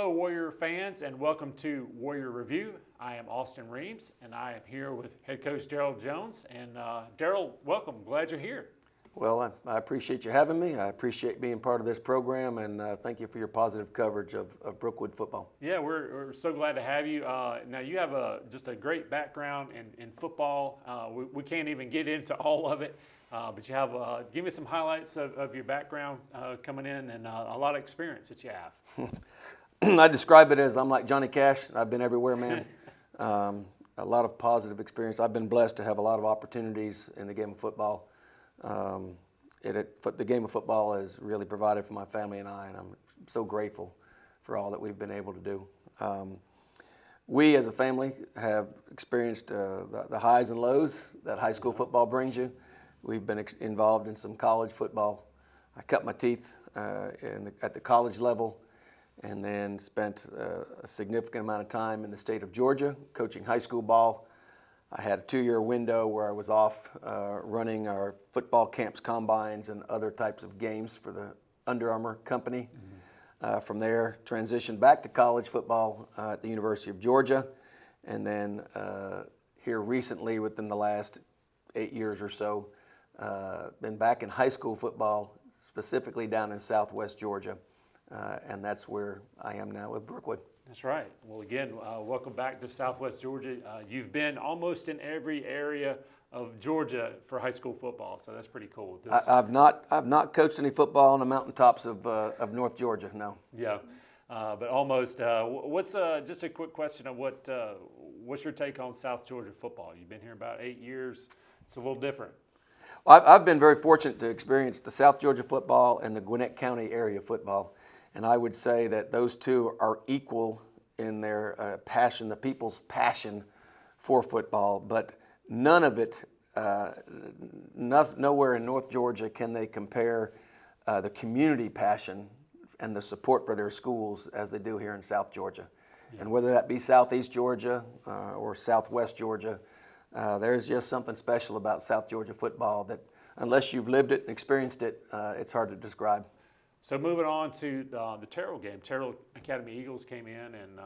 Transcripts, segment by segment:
Hello, Warrior fans, and welcome to Warrior Review. I am Austin Reams, and I am here with head coach Daryl Jones. And Daryl, welcome. Glad you're here. Well, I appreciate you having me. I appreciate being part of this program, and thank you for your positive coverage of Brookwood football. Yeah, we're so glad to have you. Now, you have just a great background in football. We can't even get into all of it, but you have give me some highlights of your background coming in and a lot of experience that you have. I describe it as I'm like Johnny Cash. I've been everywhere, man. A lot of positive experience. I've been blessed to have a lot of opportunities in the game of football. The game of football has really provided for my family and I, and I'm so grateful for all that we've been able to do. We as a family have experienced the highs and lows that high school football brings you. We've been involved in some college football. I cut my teeth at the college level, and then spent a significant amount of time in the state of Georgia coaching high school ball. I had a 2-year window where I was off running our football camps, combines, and other types of games for the Under Armour company. From there, transitioned back to college football at the University of Georgia, and then here recently, within the last 8 years or so, been back in high school football, specifically down in Southwest Georgia. And that's where I am now with Brookwood. That's right. Well, again, welcome back to Southwest Georgia. You've been almost in every area of Georgia for high school football, so that's pretty cool. I've not coached any football on the mountaintops of North Georgia. No. Yeah, but almost. What's just a quick question of what's your take on South Georgia football? You've been here about 8 years. It's a little different. I've been very fortunate to experience the South Georgia football and the Gwinnett County area football. And I would say that those two are equal in their passion, the people's passion for football. But none of it, nowhere in North Georgia can they compare the community passion and the support for their schools as they do here in South Georgia. Yeah. And whether that be Southeast Georgia or Southwest Georgia, there's just something special about South Georgia football that unless you've lived it and experienced it, it's hard to describe. So moving on to the Terrell game, Terrell Academy Eagles came in and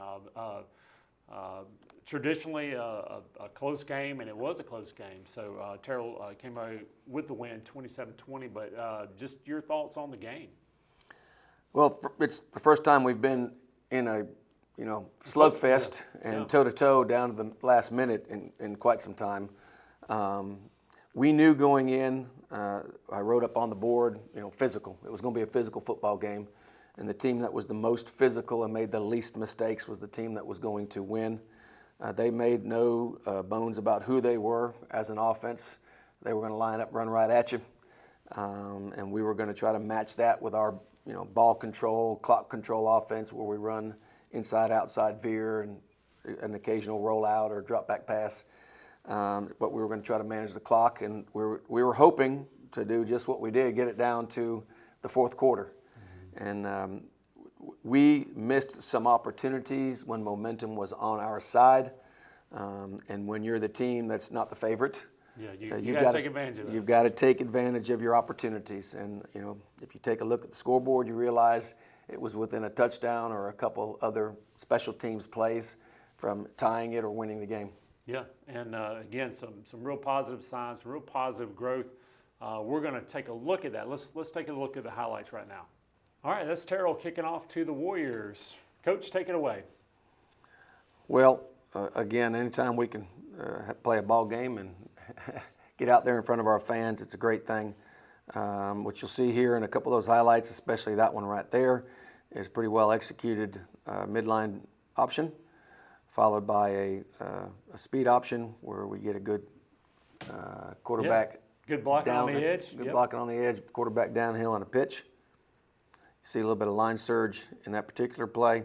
traditionally a close game, and it was a close game. So Terrell came out with the win, 27-20. But just your thoughts on the game? Well, it's the first time we've been in a slugfest and toe-to-toe down to the last minute in quite some time. We knew going in, I wrote up on the board, physical. It was going to be a physical football game. And the team that was the most physical and made the least mistakes was the team that was going to win. They made no bones about who they were as an offense. They were going to line up, run right at you. And we were going to try to match that with our ball control, clock control offense where we run inside, outside veer and an occasional rollout or drop back pass. But we were going to try to manage the clock, and we were hoping to do just what we did, get it down to the fourth quarter. Mm-hmm. And we missed some opportunities when momentum was on our side. And when you're the team that's not the favorite, you got to take advantage of it. You've got to take advantage of your opportunities. And if you take a look at the scoreboard, you realize it was within a touchdown or a couple other special teams plays from tying it or winning the game. Yeah, and again, some real positive signs, real positive growth. We're going to take a look at that. Let's take a look at the highlights right now. All right, that's Terrell kicking off to the Warriors. Coach, take it away. Well, again, anytime we can play a ball game and get out there in front of our fans, it's a great thing. What you'll see here in a couple of those highlights, especially that one right there, is pretty well executed midline option, followed by a speed option where we get a good quarterback. Yeah. Good blocking on the edge. Good blocking on the edge, quarterback downhill on a pitch. You see a little bit of line surge in that particular play.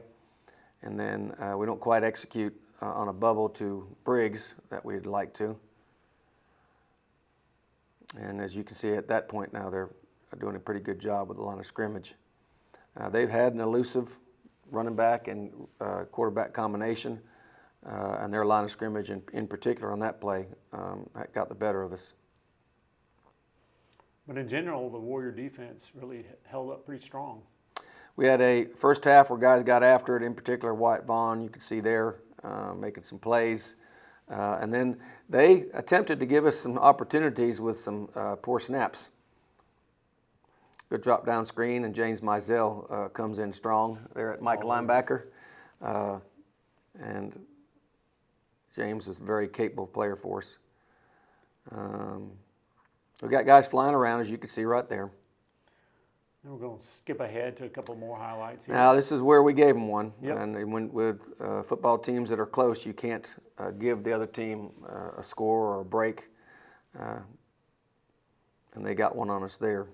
And then we don't quite execute on a bubble to Briggs that we'd like to. And as you can see at that point now, they're doing a pretty good job with the line of scrimmage. They've had an elusive running back and quarterback combination. And their line of scrimmage in particular on that play got the better of us. But in general, the Warrior defense really held up pretty strong. We had a first half where guys got after it, in particular Wyatt Vaughn, you could see there making some plays. And then they attempted to give us some opportunities with some poor snaps. Good drop down screen, and James Mizell comes in strong there at Mike linebacker. And James is a very capable player for us. We've got guys flying around, as you can see right there. And we're going to skip ahead to a couple more highlights here. Now, this is where we gave them one. Yep. And when, with football teams that are close, you can't give the other team a score or a break. And they got one on us there.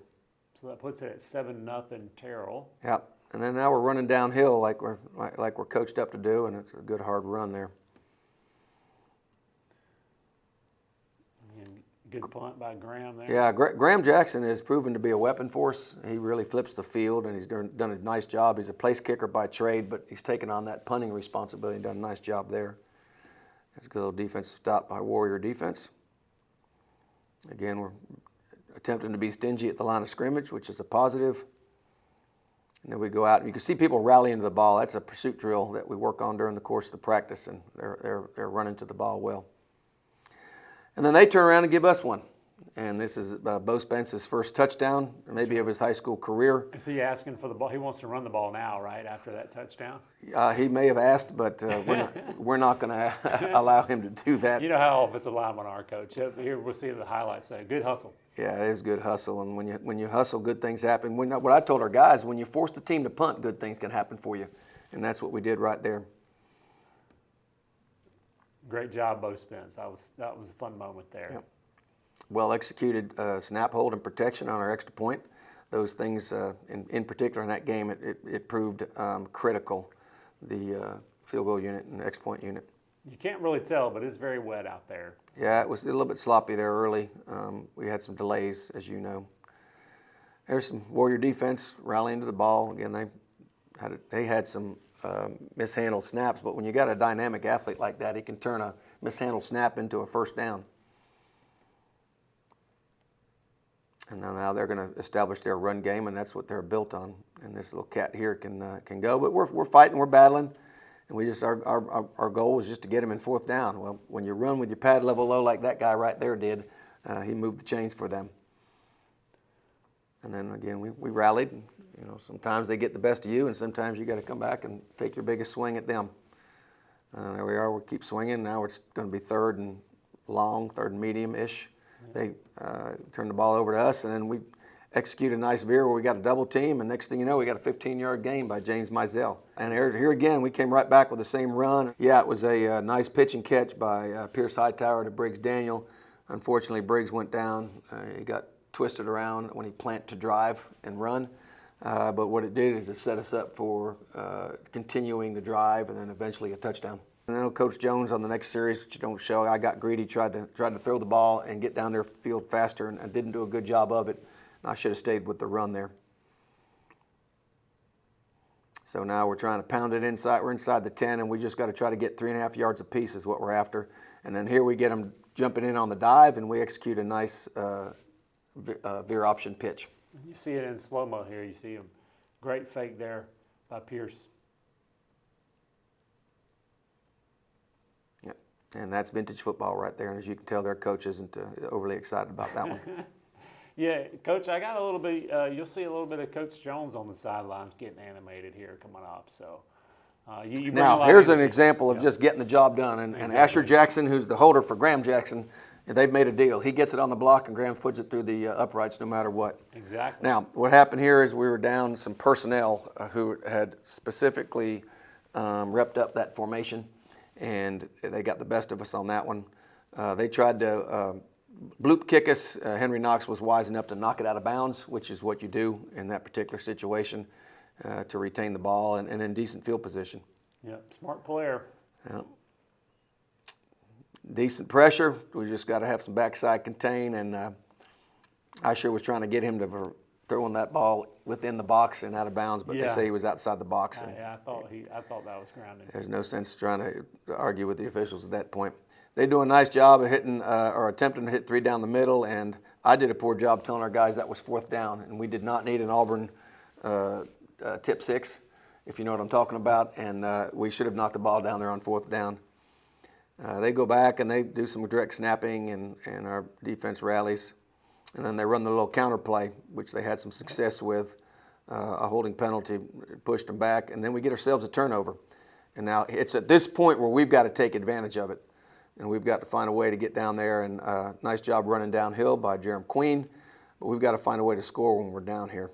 So that puts it at 7-0 Terrell. Yep. And then now we're running downhill like we're coached up to do, and it's a good hard run there. And good punt by Graham there. Yeah, Graham Jackson has proven to be a weapon for us. He really flips the field, and he's done a nice job. He's a place kicker by trade, but he's taken on that punting responsibility and done a nice job there. There's a good little defensive stop by Warrior defense. Again, we're attempting to be stingy at the line of scrimmage, which is a positive. And then we go out, and you can see people rally into the ball. That's a pursuit drill that we work on during the course of the practice, and they're running to the ball well. And then they turn around and give us one. And this is Bo Spence's first touchdown, maybe of his high school career. Is he asking for the ball? He wants to run the ball now, right, after that touchdown? He may have asked, but we're not going to allow him to do that. You know how offensive linemen are, Coach. Here we'll see the highlights say, good hustle. Yeah, it is good hustle, and when you hustle, good things happen. What I told our guys, when you force the team to punt, good things can happen for you, and that's what we did right there. Great job, Bo Spence. That was a fun moment there. Yep. Well executed snap, hold, and protection on our extra point. Those things, in particular in that game, it proved critical, the field goal unit and extra point unit. You can't really tell, but it's very wet out there. Yeah, it was a little bit sloppy there early. We had some delays, as you know. There's some Warrior defense rallying to the ball. Again, they had some mishandled snaps, but when you got a dynamic athlete like that, he can turn a mishandled snap into a first down. And now they're going to establish their run game, and that's what they're built on. And this little cat here can go, but we're fighting, we're battling. And we just our goal was just to get him in fourth down. Well, when you run with your pad level low like that guy right there did, he moved the chains for them. And then again, we rallied. You know, sometimes they get the best of you, and sometimes you got to come back and take your biggest swing at them. There we are. We keep swinging. Now it's going to be third and long, third and medium-ish. They turn the ball over to us, and then we execute a nice veer where we got a double team, and next thing you know, we got a 15-yard gain by James Mizell. And here again, we came right back with the same run. Yeah, it was a nice pitch and catch by Pierce Hightower to Briggs Daniel. Unfortunately, Briggs went down. He got twisted around when he planted to drive and run. But what it did is it set us up for continuing the drive and then eventually a touchdown. And then Coach Jones on the next series, which you don't show, I got greedy, tried to throw the ball and get down their field faster, and didn't do a good job of it. I should have stayed with the run there. So now we're trying to pound it inside. We're inside the 10, and we just got to try to get 3.5 yards apiece is what we're after. And then here we get them jumping in on the dive, and we execute a nice veer option pitch. You see it in slow-mo here. You see a great fake there by Pierce. Yep. And that's vintage football right there. And as you can tell, their coach isn't overly excited about that one. Yeah, Coach, I got a little bit, you'll see a little bit of Coach Jones on the sidelines getting animated here coming up. So, you bring a lot now, here's of an energy. example of just getting the job done. And Asher Jackson, who's the holder for Graham Jackson, they've made a deal. He gets it on the block, and Graham puts it through the uprights no matter what. Exactly. Now, what happened here is we were down some personnel who had specifically repped up that formation, and they got the best of us on that one. They tried to bloop kick us. Henry Knox was wise enough to knock it out of bounds, which is what you do in that particular situation to retain the ball and in decent field position. Yep, smart player. Yeah. Decent pressure. We just got to have some backside contain, and I sure was trying to get him to throwing that ball within the box and out of bounds, but they say he was outside the box. Yeah, I thought that was grounded. There's no sense trying to argue with the officials at that point. They do a nice job of hitting or attempting to hit three down the middle, and I did a poor job telling our guys that was fourth down, and we did not need an Auburn tip six, if you know what I'm talking about, and we should have knocked the ball down there on 4th down. They go back and they do some direct snapping, and our defense rallies. And then they run the little counter play, which they had some success with. A holding penalty pushed them back, and then we get ourselves a turnover. And now it's at this point where we've got to take advantage of it. And we've got to find a way to get down there, and nice job running downhill by Jerem Queen. But we've got to find a way to score when we're down here.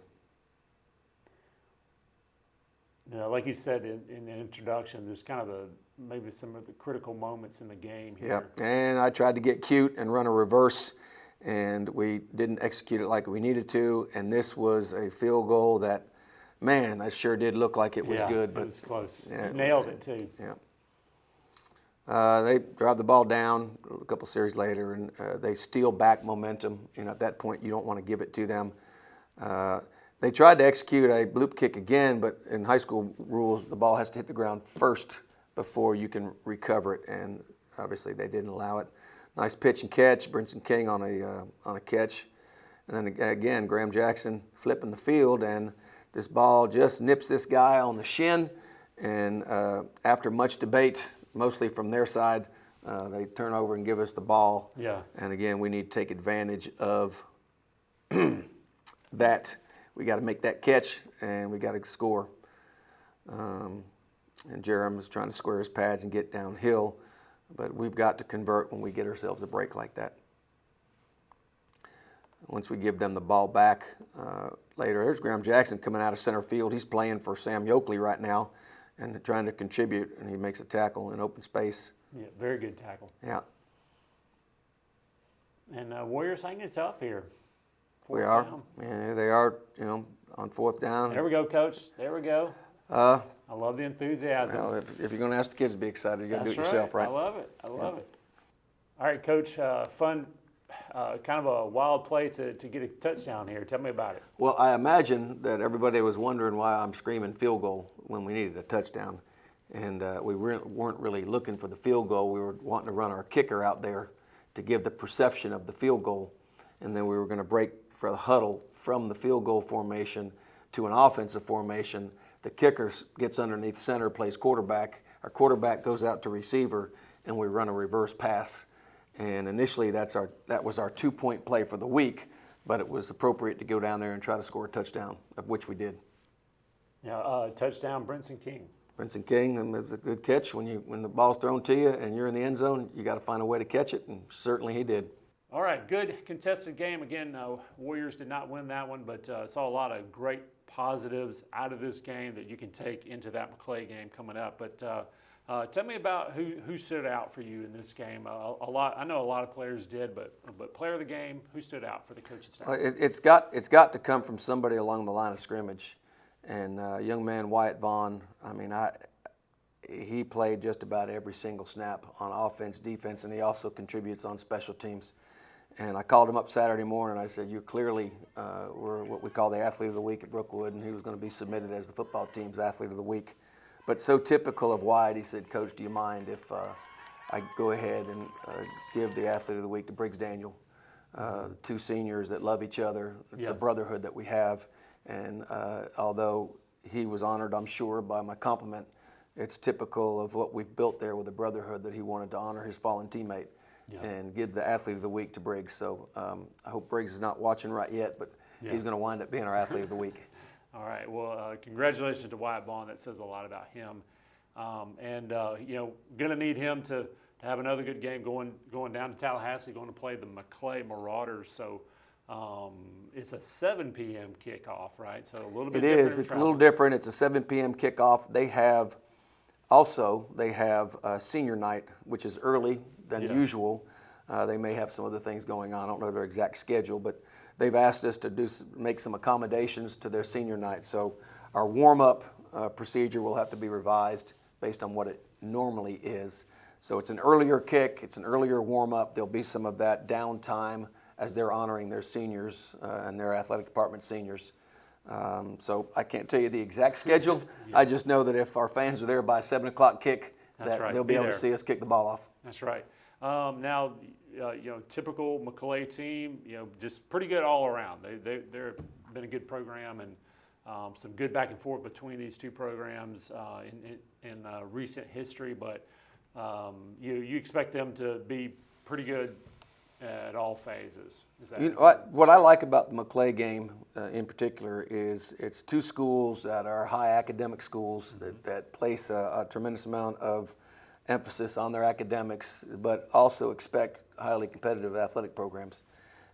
Yeah, like you said in the introduction, there's kind of maybe some of the critical moments in the game here. Yeah, and I tried to get cute and run a reverse, and we didn't execute it like we needed to. And this was a field goal that, man, I sure did look like it was good. But it was close. Yeah, Nailed it too. Yeah. They drive the ball down a couple series later, and they steal back momentum. At that point, you don't want to give it to them. They tried to execute a bloop kick again, but in high school rules, the ball has to hit the ground first before you can recover it, and obviously they didn't allow it. Nice pitch and catch, Brinson King on a catch, and then again Graham Jackson flipping the field, and this ball just nips this guy on the shin, and after much debate, mostly from their side, they turn over and give us the ball. Yeah. And again, we need to take advantage of that. We got to make that catch, and we got to score. And Jerem is trying to square his pads and get downhill, but we've got to convert when we get ourselves a break like that. Once we give them the ball back later, there's Graham Jackson coming out of center field. He's playing for Sam Yoakley right now and trying to contribute, and he makes a tackle in open space. Yeah, very good tackle. Yeah. And Warriors hanging tough here. We are. Down. Yeah, they are, on 4th down. There we go, Coach. There we go. I love the enthusiasm. Well, if you're going to ask the kids to be excited, you got to do it That's yourself, right? I love it. I love it. All right, Coach. Fun, kind of a wild play to get a touchdown here. Tell me about it. Well, I imagine that everybody was wondering why I'm screaming field goal when we needed a touchdown. And we weren't really looking for the field goal. We were wanting to run our kicker out there to give the perception of the field goal. And then we were going to break for the huddle from the field goal formation to an offensive formation. The kicker gets underneath center, plays quarterback. Our quarterback goes out to receiver, and we run a reverse pass. And initially, that was our 2-point play for the week, but it was appropriate to go down there and try to score a touchdown, of which we did. Yeah, touchdown, Brinson King. Brinson King, and it was a good catch. When the ball's thrown to you and you're in the end zone, you got to find a way to catch it, and certainly he did. All right, good contested game. Again, Warriors did not win that one, but saw a lot of great positives out of this game that you can take into that Maclay game coming up. But tell me about who stood out for you in this game. I know a lot of players did, but player of the game, who stood out for the coaching staff? It's got to come from somebody along the line of scrimmage, and young man Wyatt Vaughn. I mean, he played just about every single snap on offense, defense, and he also contributes on special teams. And I called him up Saturday morning, and I said, you clearly were what we call the athlete of the week at Brookwood, and he was going to be submitted as the football team's athlete of the week. But so typical of Wyatt, he said, Coach, do you mind if I go ahead and give the athlete of the week to Briggs Daniel? 2 seniors that love each other. It's a brotherhood that we have. And although he was honored, I'm sure, by my compliment, it's typical of what we've built there with a brotherhood that he wanted to honor his fallen teammate. And give the athlete of the week to Briggs. So I hope Briggs is not watching right yet, but he's going to wind up being our athlete of the week. All right. Well, congratulations to Wyatt Vaughn. That says a lot about him. Going to need him to have another good game going down to Tallahassee, going to play the Maclay Marauders. So it's a 7 p.m. kickoff, right? So a little bit different. It is. It's a little different. It's a 7 p.m. kickoff. They have senior night, which is early than usual. They may have some other things going on. I don't know their exact schedule, but they've asked us to make some accommodations to their senior night. So our warm-up procedure will have to be revised based on what it normally is. So it's an earlier kick. It's an earlier warm-up. There'll be some of that downtime as they're honoring their seniors and their athletic department seniors. So I can't tell you the exact schedule. I just know that if our fans are there by 7 o'clock kick, they'll be able to see us kick the ball off. That's right. Now, typical Maclay team, just pretty good all around. They've been a good program, and some good back and forth between these two programs in recent history, but you expect them to be pretty good at all phases. Is that What I like about the Maclay game in particular is it's two schools that are high academic schools that place a tremendous amount of emphasis on their academics, but also expect highly competitive athletic programs.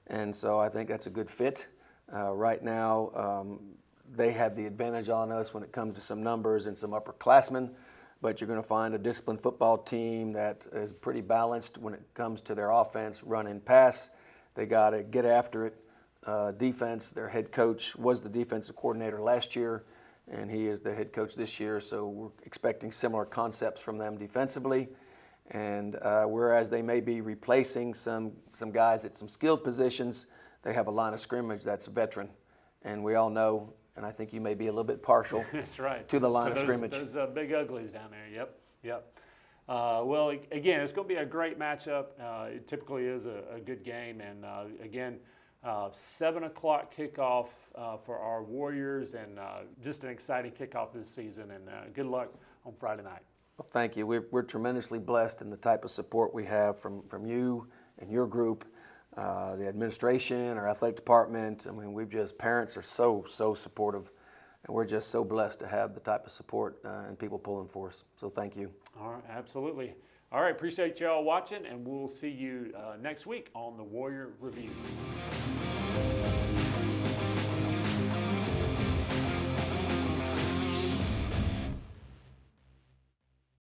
And so I think that's a good fit. Right now, they have the advantage on us when it comes to some numbers and some upperclassmen, but you're going to find a disciplined football team that is pretty balanced when it comes to their offense, run and pass. They got to get after it. Defense, their head coach was the defensive coordinator last year, and he is the head coach this year, so we're expecting similar concepts from them defensively. And whereas they may be replacing some guys at some skilled positions, they have a line of scrimmage that's veteran. And we all know, and I think you may be a little bit partial That's right. to the line of scrimmage. Those big uglies down there, yep. Well, again, it's going to be a great matchup. It typically is a good game. And again, 7 o'clock kickoff for our Warriors, and just an exciting kickoff this season. And good luck on Friday night. Well, thank you. We're tremendously blessed in the type of support we have from you and your group, the administration, our athletic department. I mean, parents are so supportive, and we're just so blessed to have the type of support and people pulling for us. So thank you. All right, absolutely. All right, appreciate y'all watching, and we'll see you next week on the Warrior Review.